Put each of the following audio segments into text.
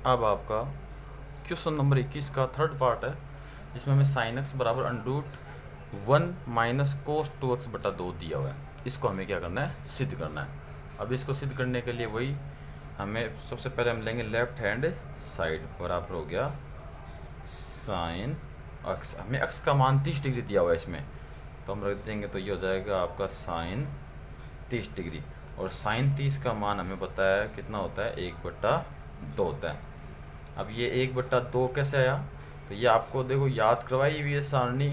अब आपका question number 21 का थर्ड पार्ट है, जिसमें हमें साइन एक्स बराबर √1 माइनस कोस 2x बटा 2 दिया हुआ है। इसको हमें क्या करना है, सिद्ध करना है। अब इसको सिद्ध करने के लिए वही हमें सबसे पहले हम लेंगे लेफ्ट हैंड साइड, बराबर हो गया साइन एक्स। हमें एक्स का मान 30 डिग्री दिया हुआ है इसमें, तो हम रख देंगे, तो ये हो जाएगा आपका साइन 30 डिग्री। और साइन 30 का मान हमें पता है कितना होता है, 1/2 होता है। अब ये 1/2 कैसे आया, तो ये आपको देखो याद करवाई हुई है सारणी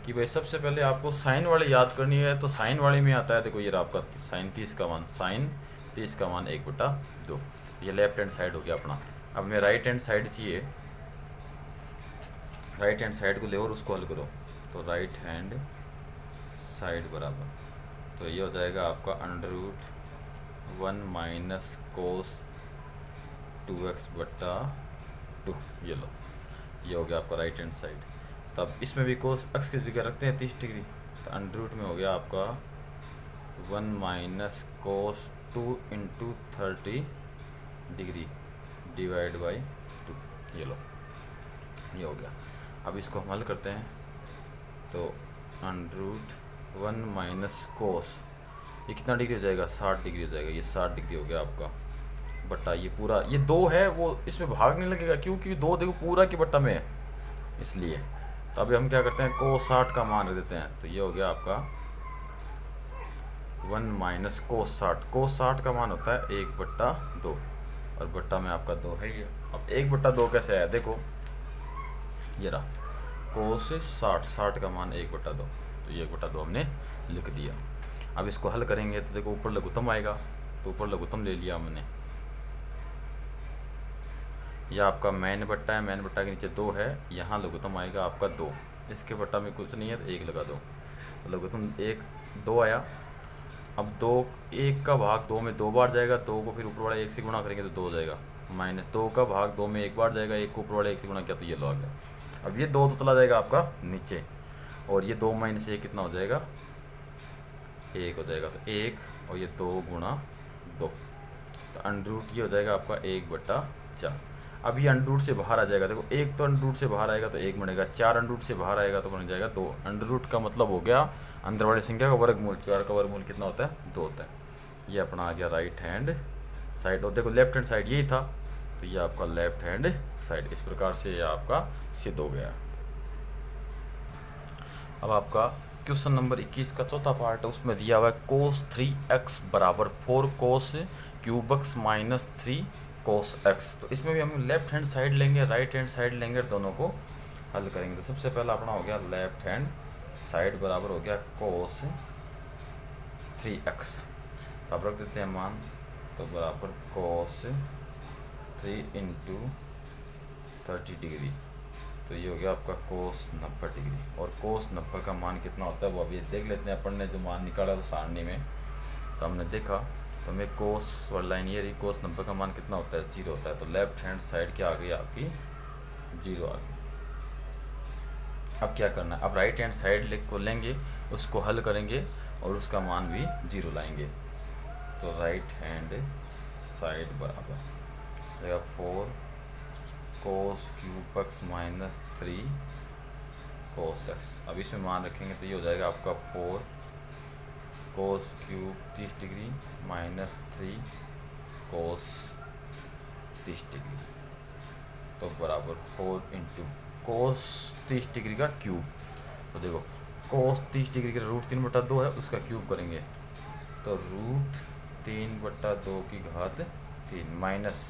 कि भाई सबसे पहले आपको साइन वाली याद करनी है, तो साइन वाले में आता है, देखो ये आपका साइन 30 का मान, साइन 30 का मान 1/2। ये लेफ्ट हैंड साइड हो गया अपना। अब हमें राइट हैंड साइड चाहिए, राइट हैंड साइड को ले और उसको हल करो, तो राइट हैंड साइड बराबर, तो ये हो जाएगा आपका √1 माइनस कोस 2x बटा 2। ये लो, ये हो गया आपका राइट हैंड साइड। तब इसमें भी कोस एक्स की जगह रखते हैं 30 डिग्री, तो अंडर में हो गया आपका 1 minus cos 2 into 30 degree divide by 2। ये लो, ये हो गया। अब इसको हम हल करते हैं, तो √1 माइनस कोस, ये कितना डिग्री हो जाएगा, 60 डिग्री हो जाएगा। ये 60 डिग्री हो गया आपका बटा ये पूरा, ये 2 है वो इसमें भाग नहीं लगेगा क्योंकि 2 देखो पूरा की बट्टा में है, इसलिए। तो अभी हम क्या करते हैं, कोस 60 का मान रख देते हैं, तो ये हो गया आपका 1 माइनस कोस 60। कोस 60 का मान होता है 1/2, और बट्टा में आपका 2 है ये। अब 1/2 कैसे आया, देखो ये रहा, कोस 60 का मान 1/2, तो ये 1/2 हमने लिख दिया। अब इसको हल करेंगे तो देखो ऊपर लघुत्तम आएगा, तो ऊपर लघुत्तम ले लिया हमने। यह आपका मैन बट्टा है, मैन बट्टा के नीचे 2 है, यहाँ लघुत्तम आएगा आपका 2, इसके बट्टा में कुछ नहीं है तो 1 लगा दो, तो लघुत्तम 1 2 आया। अब 2 1 का भाग 2 में 2 बार जाएगा, 2 को फिर ऊपर वाला 1 से गुणा करेंगे तो 2 हो जाएगा, माइनस 2 का भाग 2 में 1 बार जाएगा, 1 को ऊपर वाला 1 से गुणा किया तो ये लो आ गया। अब ये 2 तो चला जाएगा आपका नीचे, और ये 2 माइनस 1 कितना हो जाएगा, 1 हो जाएगा, तो 1 और ये 2 गुणा 2, तो अंडर ये हो जाएगा आपका 1/4। अब ये अंडर से बाहर आ जाएगा, देखो 1 तो अंडर से बाहर आएगा तो 1 बनेगा, 4 अंडर से बाहर आएगा तो बन जाएगा 2। अंडर का मतलब हो गया अंदर वाली संख्या का वर्गमूल, 4 का वर्गमूल कितना होता है, 2 होता है। ये अपना आ गया राइट हैंड साइड, और देखो लेफ्ट हैंड साइड यही था, तो ये आपका लेफ्ट हैंड साइड। इस प्रकार से ये आपका सिद्ध हो गया। अब आपका क्वेश्चन नंबर 21 का चौथा पार्ट है, उसमें दिया हुआ है कोस 3x बराबर 4 कोस क्यूब x माइनस 3 कोस x। तो इसमें भी हम लेफ्ट हैंड साइड लेंगे, राइट हैंड साइड लेंगे, दोनों को हल करेंगे। तो सबसे पहला अपना हो गया लेफ्ट हैंड साइड बराबर हो गया कोस 3x, तो अब रख देते हैं मान, तो बराबर कोस 3 इंटू 30 डिग्री, तो ये हो गया आपका कोस 90 डिग्री। और कोस 90 का मान कितना होता है वो अभी देख लेते हैं अपन ने, जो मान निकाला तो सारणी में, तो हमने देखा, तो हमें कोस वाली लाइन ये रही, कोस 90 का मान कितना होता है, 0 होता है। तो लेफ्ट हैंड साइड क्या आ गई आपकी, 0 आ गई। अब क्या करना है, अब राइट हैंड साइड को लेंगे, उसको हल करेंगे और उसका मान भी 0 लाएंगे। तो राइट हैंड साइड बराबर रहेगा 4 कोस क्यूब x माइनस 3 कोस x। अब इसमें मान रखेंगे तो ये हो जाएगा आपका 4 कोस क्यूब 30 डिग्री माइनस 3 कोस 30 डिग्री, तो बराबर 4 इंटू कोस 30 डिग्री का क्यूब। तो देखो कोस 30 डिग्री का √3/2 है, उसका क्यूब करेंगे तो √3/2 की घात 3 माइनस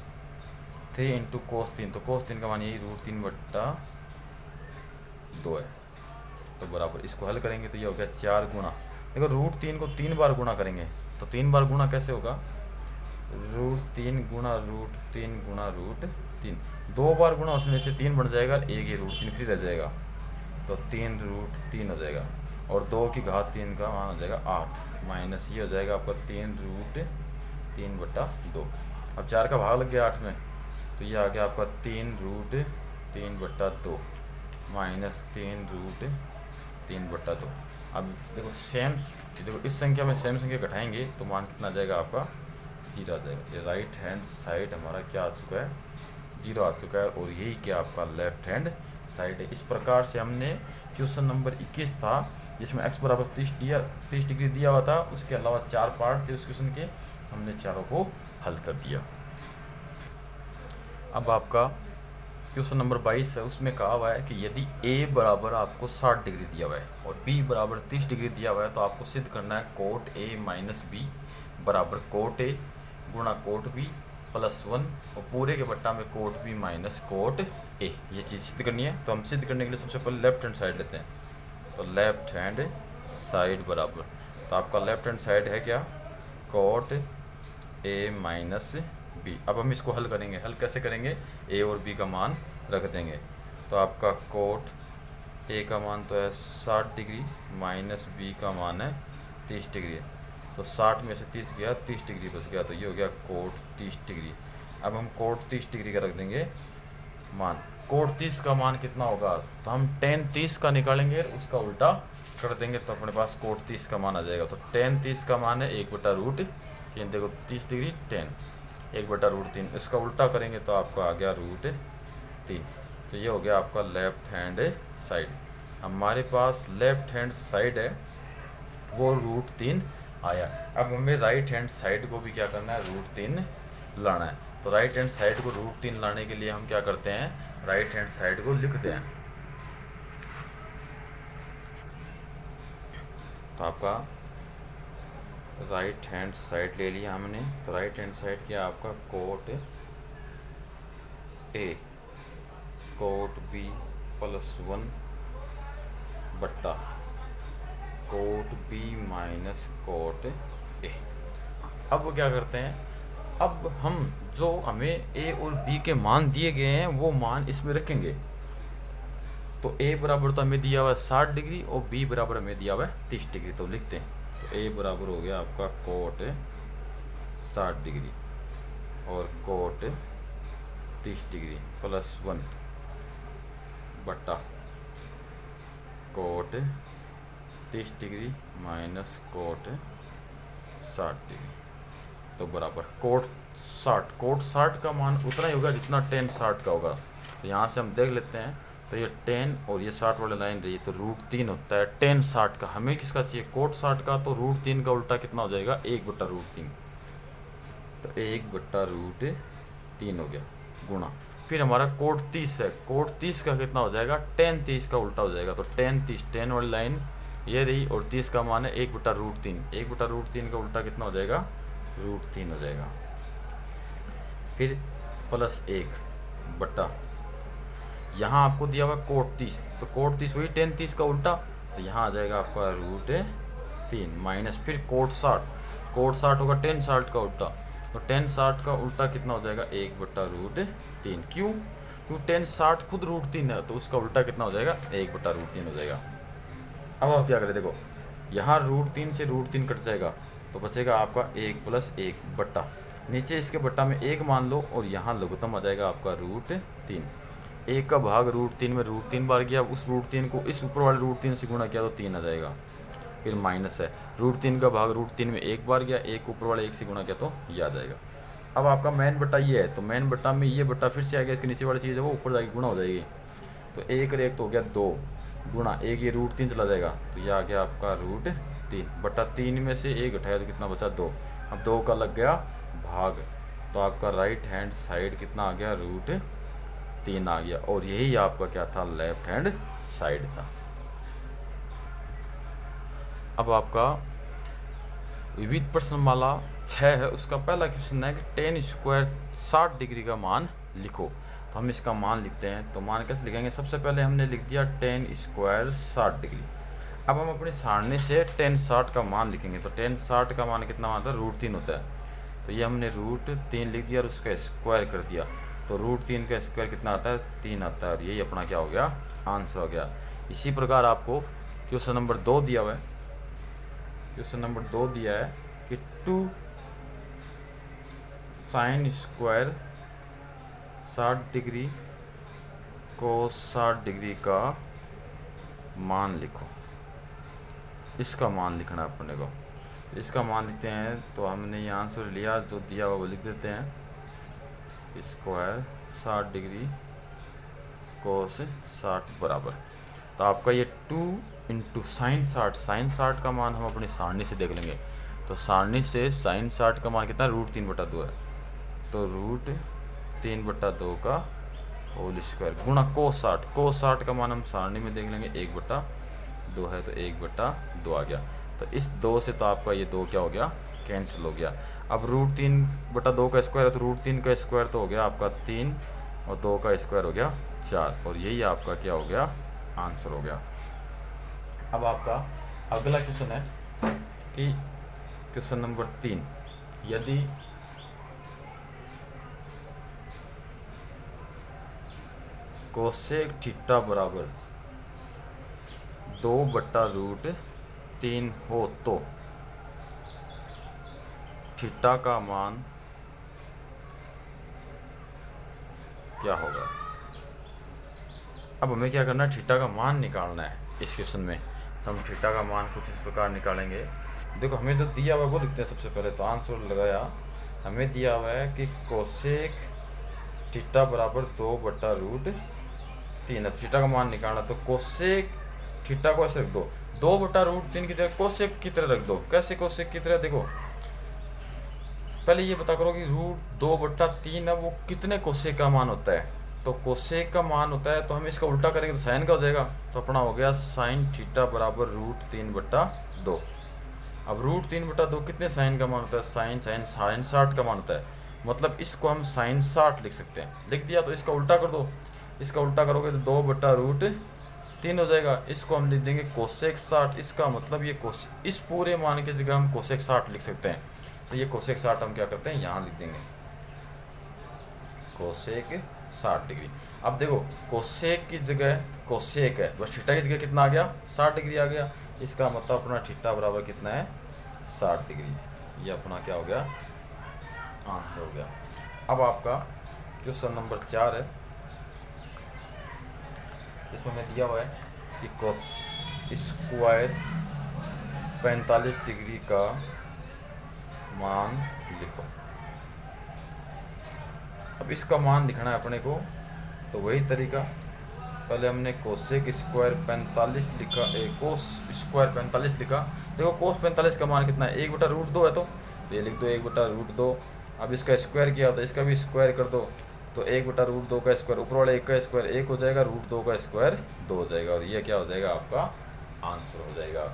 3 इंटू कोस 3, तो कोस 3 का मान यही √3/2 है, तो बराबर इसको हल करेंगे तो ये हो गया 4 गुणा, देखो √3 को 3 बार गुणा करेंगे, तो 3 बार गुणा कैसे होगा, √3 गुणा √3 गुणा √3, 2 बार गुणा उसमें से 3 बन जाएगा, एक ये √3 फ्री रह जाएगा, तो 3 √3 हो जाएगा, और 2 की घात 3 का मान हो जाएगा 8, माइनस ये हो जाएगा आपका 3 √3/2। अब 4 का भाग लग गया 8 में, तो ये आ गया आपका 3 √3/2 माइनस 3 √3/2। अब देखो सेम, देखो इस संख्या में सेम संख्या घटाएंगे तो मान कितना आ जाएगा आपका, 0 आ जाएगा। ये राइट हैंड साइड हमारा क्या आ चुका है, जीरो आ चुका है और यही क्या आपका लेफ्ट हैंड साइड है। इस प्रकार से हमने क्वेश्चन नंबर 21 था जिसमें x बराबर 30 डिग्री दिया हुआ था, उसके अलावा 4 पार्ट थे उस क्वेश्चन के, हमने चारों को हल कर दिया। अब आपका क्वेश्चन नंबर 22 है, उसमें कहा हुआ है कि यदि a बराबर आपको 60 डिग्री दिया हुआ है और b बराबर 30 डिग्री दिया हुआ है तो आपको सिद्ध करना है कोट a माइनस बी बराबर कोट a गुणा कोट b प्लस 1 और पूरे के बट्टा में cot b minus cot a, ये चीज़ सिद्ध करनी है। तो हम सिद्ध करने के लिए सबसे पहले लेफ्ट हैंड साइड लेते हैं। तो लेफ्ट हैंड साइड बराबर, तो आपका लेफ्ट हैंड साइड है क्या, कोट a माइनस बी। अब हम इसको हल करेंगे, हल कैसे करेंगे, a और b का मान रख देंगे। तो आपका कोट a का मान तो है 60 डिग्री माइनस b का मान है 30 डिग्री, तो 60 में से 30 गया, 30 डिग्री बच गया, तो ये हो गया कोट 30 डिग्री। अब हम कोट 30 डिग्री का रख देंगे मान। कोट 30 का मान कितना होगा, तो हम tan 30 का निकालेंगे, उसका उल्टा कर देंगे तो अपने पास कोट 30 का मान आ जाएगा। तो tan 30 का मान है 1/√3, देखो 30 डिग्री tan 1/√3, इसका उल्टा करेंगे तो आपका आ गया √3। तो ये हो गया आपका लेफ्ट हैंड साइड। हमारे पास लेफ्ट हैंड साइड है वो √3 आया। अब हमें राइट हैंड साइड को भी क्या करना है, √3 लाना है। तो राइट हैंड साइड को √3 लाने के लिए हम क्या करते हैं, राइट हैंड साइड को लिखते हैं। तो आपका राइट हैंड साइड ले लिया हमने। तो राइट हैंड साइड क्या आपका cot a cot b plus 1 बट्टा cot b minus cot a। अब वो क्या करते हैं, अब हम जो हमें a और b के मान दिए गए हैं वो मान इसमें रखेंगे। तो a बराबर तो हमें दिया हुआ है 60 डिग्री और b बराबर हमें दिया हुआ है 30 डिग्री, तो लिखते हैं। तो a बराबर हो गया आपका कोट 60 डिग्री और कोट 30 डिग्री प्लस 1 बट्टा cot 30 degree minus cot 60 degree, तो बराबर कोट 60 का मान उतना ही होगा जितना tan 60 का होगा। तो यहाँ से हम देख लेते हैं, तो ये 10 और ये 60 वाली लाइन रही, तो √3 होता है tan 60 का। हमें किसका चाहिए, कोट 60 का, तो √3 का उल्टा कितना हो जाएगा, 1/√3, तो 1/√3 हो गया गुणा। फिर हमारा कोट 30 है, कोट 30 का कितना हो जाएगा, tan 30 का उल्टा हो जाएगा। तो tan 30, tan वाली लाइन ये रही और 30 का मान है 1/√3, 1/√3 का उल्टा कितना हो जाएगा, √3 हो जाएगा। फिर प्लस 1 बट्टा, यहाँ आपको दिया हुआ कोट 30, तो कोट 30 वही tan 30 का उल्टा, तो यहाँ आ जाएगा आपका √3 माइनस फिर कोट 60 होगा tan 60 का उल्टा, तो tan 60 का उल्टा कितना हो जाएगा, 1/√3। क्यों tan 60 खुद √3 है, तो उसका उल्टा कितना हो जाएगा, 1/√3 हो जाएगा। अब आप क्या करें, देखो यहाँ √3 से √3 कट जाएगा, तो बचेगा आपका 1 + 1 बट्टा, नीचे इसके बट्टा में 1 मान लो और यहाँ लघुत्तम आ जाएगा आपका √3। 1 का भाग √3 में √3 बार गया, उस √3 को इस ऊपर वाले √3 से गुणा किया तो 3 आ जाएगा। फिर माइनस है, √3 का भाग √3 में 1 बार गया, 1 ऊपर वाले 1 से गुणा किया तो ये आ जाएगा। अब आपका मेन बट्टा ये है, तो मेन बट्टा में ये बट्टा फिर से आ गया, इसके नीचे वाली चीज़ है वो ऊपर जाएगी, गुणा हो जाएगी। तो 1 और 1 तो हो गया 2 गुणा 1, ये √3 चला जाएगा, तो ये आ गया आपका √3 बट्टा 3 में से 1 घटाया तो कितना बचा, 2। अब 2 का लग गया भाग, तो आपका राइट हैंड साइड कितना आ गया, √3 आ गया। और यही आपका क्या था, लेफ्ट हैंड साइड था। अब आपका विविध प्रश्नमाला 6 है, उसका पहला क्वेश्चन है कि tan स्क्वायर 60 डिग्री का मान लिखो। तो हम इसका मान लिखते हैं, तो मान कैसे लिखेंगे, सबसे पहले हमने लिख दिया tan स्क्वायर 60 डिग्री। अब हम अपनी सारणी से tan 60 का मान लिखेंगे, तो tan 60 का मान कितना आता है, √3 होता है, तो ये हमने √3 लिख दिया और उसका स्क्वायर कर दिया, तो √3 का स्क्वायर कितना आता है, 3 आता है, और यही अपना क्या हो गया, आंसर हो गया। इसी प्रकार आपको क्वेश्चन नंबर 2 दिया हुआ है, क्वेश्चन नंबर 2 दिया है कि 2 sin square 60 degree cos 60 degree का मान लिखो। इसका मान लिखना है अपने को, इसका मान लिखते हैं। तो हमने ये आंसर लिया, जो दिया हुआ वो लिख देते हैं। स्क्वायर 60 डिग्री कोस 60 बराबर। तो आपका ये 2 इंटू साइन 60, साइन 60 का मान हम अपनी सारणी से देख लेंगे। तो सारणी से साइन 60 का मान कितना है, √3/2 है। तो √3/2 का होल स्क्वायर गुणा कोस 60, कोस 60 का मान हम सारणी में देख लेंगे 1/2 है, तो 1/2 आ गया। तो इस 2 से तो आपका ये 2 क्या हो गया, कैंसिल हो गया। अब √3/2 का स्क्वायर है, तो √3 का स्क्वायर तो हो गया आपका 3 और 2 का स्क्वायर हो गया 4, और यही आपका क्या हो गया, आंसर हो गया। अब आपका अगला क्वेश्चन है कि क्वेश्चन नंबर 3, यदि कोसेक थीटा बराबर 2/√3 हो तो थीटा का मान क्या होगा। अब हमें क्या करना है, थीटा का मान निकालना है इस क्वेश्चन में। तो हम थीटा का मान कुछ इस प्रकार निकालेंगे। देखो हमें जो दिया हुआ है वो लिखते हैं सबसे पहले। तो आंसर लगाया, हमें दिया हुआ है कि कोसेक थीटा बराबर 2/√3 है। थीटा का मान निकालना, तो कोसेक थीटा को ऐसे रख दो, 2/√3 की जगह कोसेक की तरह रख दो। कैसे कोसेक की तरह, देखो पहले ये पता करो कि √2/3 है वो कितने कोसेक का मान होता है। तो कोसेक का मान होता है, तो हम इसका उल्टा करेंगे तो साइन का हो जाएगा। तो अपना हो गया साइन थीटा बराबर √3/2। अब √3/2 कितने साइन का मान होता है, साइन 60 का मान होता है। मतलब इसको हम साइन 60 लिख सकते हैं। लिख दिया, तो इसका उल्टा कर दो। इसका उल्टा करोगे तो 2/√3 हो जाएगा। इसको हम लिख देंगे कोसेक 60। इसका मतलब ये इस पूरे मान की जगह हम कोसेक 60 लिख सकते हैं। तो ये कोसेक 60 हम क्या करते हैं, यहाँ लिख देंगे कोसेक 60 डिग्री। अब देखो कोसेक की जगह कोसेक है, बस थीटा की जगह कितना आ गया, 60 डिग्री आ गया। इसका मतलब अपना थीटा बराबर कितना है, 60 डिग्री। ये अपना क्या हो गया, आंसर हो गया। अब आपका क्वेश्चन नंबर 4 है। इसमें हमें दिया हुआ है कि कोस स्क्वायर 45 डिग्री का मान लिखो। अब इसका मान लिखना है अपने को, तो वही तरीका, पहले हमने कोसेक स्क्वायर 45 लिखा, कोस स्क्वायर 45 लिखा। देखो कोस 45 का मान कितना है, 1/√2 है। तो ये लिख दो 1/√2। अब इसका स्क्वायर किया तो इसका भी स्क्वायर कर दो, तो 1/√2 का स्क्वायर, ऊपर वाले 1 का स्क्वायर 1 हो जाएगा, √2 का स्क्वायर 2 हो जाएगा, और ये क्या हो जाएगा, आपका आंसर हो जाएगा।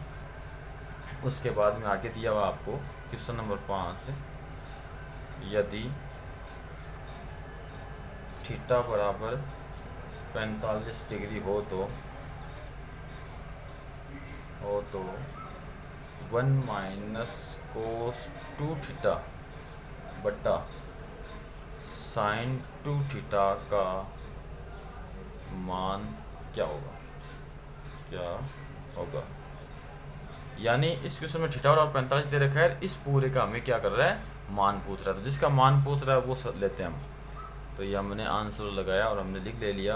उसके बाद में आगे दिया हुआ आपको क्वेश्चन नंबर 5, यदि थीटा बराबर 45 डिग्री हो तो 1 - cos 2 थीटा बटा साइन 2 थीटा का मान क्या होगा। यानी इस क्वेश्चन में थीटा और 45 दे रखा है, इस पूरे का हमें क्या कर रहा है, मान पूछ रहा है। तो जिसका मान पूछ रहा है वो लेते हैं हम। तो ये हमने आंसर लगाया और हमने लिख ले लिया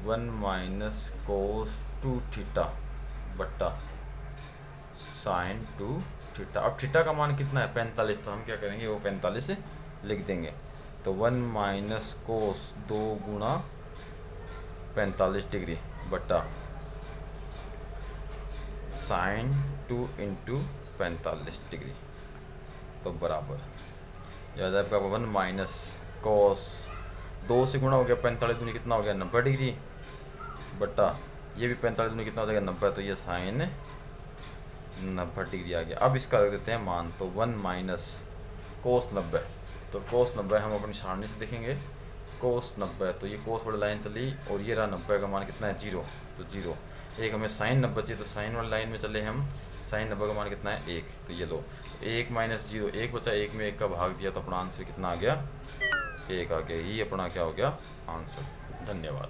1 - cos 2 थीटा बट्टा साइन 2 थीटा। अब थीटा का मान कितना है, 45, तो हम क्या करेंगे, वो 45 लिख देंगे। तो 1 - cos 2 गुणा 45 डिग्री बट्टा साइन 2 इंटू 45 डिग्री, तो बराबर याद है आपका 1 - cos 2 से गुणा हो गया, 45 दूनी कितना हो गया, 90 डिग्री बट्टा ये भी 45 दूनी कितना हो जाएगा, 90, तो ये साइन 90 डिग्री आ गया। अब इसका रख देते हैं मान, तो 1 - cos 90। तो cos 90 हम अपनी सारणी से देखेंगे, cos 90, तो ये cos वाली लाइन चली और ये रहा 90 का मान कितना है, 0, तो 0। एक हमें साइन 90 चाहिए, तो साइन वाली लाइन में चले हम, साइन 90 का मान कितना है, 1, तो ये लो 1 - 0, 1 बचा, 1 में 1 का भाग दिया, तो अपना आंसर कितना आ गया, 1 आ गया। ये अपना क्या हो गया, आंसर। धन्यवाद।